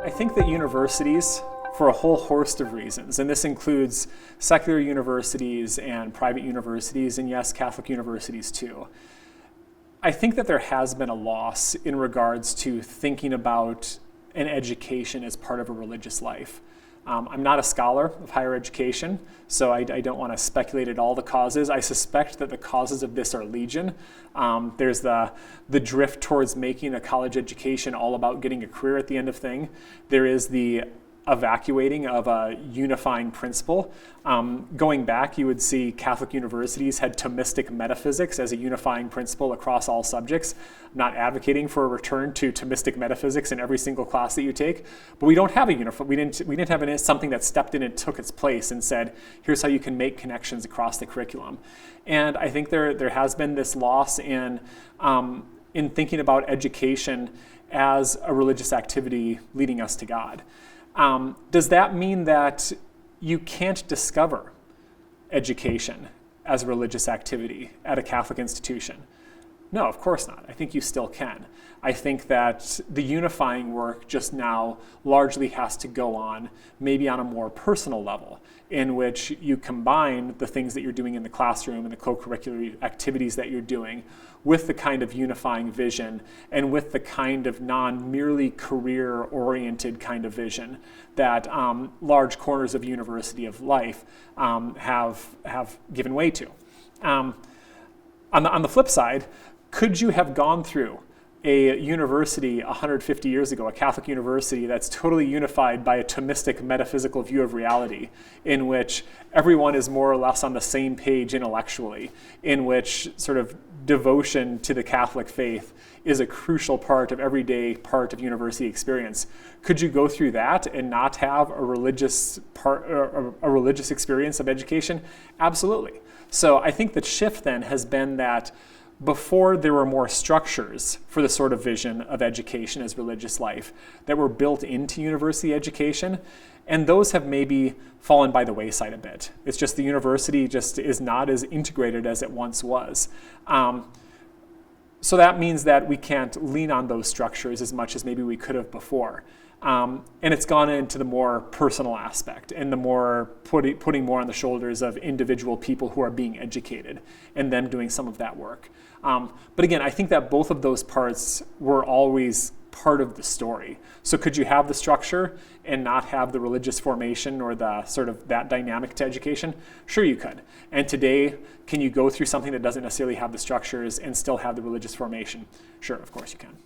I think that universities, for a whole host of reasons, and this includes secular universities and private universities, and yes, Catholic universities too, I think that there has been a loss in regards to thinking about an education as part of a religious life. I'm not a scholar of higher education, so I don't want to speculate at all the causes. I suspect that the causes of this are legion. There's the drift towards making a college education all about getting a career at the end of thing. There is the evacuating of a unifying principle. Going back, you would see Catholic universities had Thomistic metaphysics as a unifying principle across all subjects. I'm not advocating for a return to Thomistic metaphysics in every single class that you take, but we don't have a we didn't have something that stepped in and took its place and said, here's how you can make connections across the curriculum. And I think there has been this loss in thinking about education as a religious activity leading us to God. Does that mean that you can't discover education as a religious activity at a Catholic institution? No, of course not. I think you still can. I think that the unifying work just now largely has to go on, maybe on a more personal level, in which you combine the things that you're doing in the classroom and the co-curricular activities that you're doing with the kind of unifying vision and with the kind of non-merely career-oriented kind of vision that large corners of university of life have given way to. On the flip side, could you have gone through a university 150 years ago, a Catholic university that's totally unified by a Thomistic metaphysical view of reality, in which everyone is more or less on the same page intellectually, in which sort of devotion to the Catholic faith is a crucial part of everyday part of university experience? Could you go through that and not have a religious experience of education? Absolutely. So I think the shift then has been that before there were more structures for the sort of vision of education as religious life that were built into university education, and those have maybe fallen by the wayside a bit. It's just the university just is not as integrated as it once was. So that means that we can't lean on those structures as much as maybe we could have before. And it's gone into the more personal aspect and the more putting more on the shoulders of individual people who are being educated and them doing some of that work. But again, I think that both of those parts were always part of the story. So could you have the structure and not have the religious formation or the sort of that dynamic to education? Sure, you could. And today, can you go through something that doesn't necessarily have the structures and still have the religious formation? Sure, of course you can.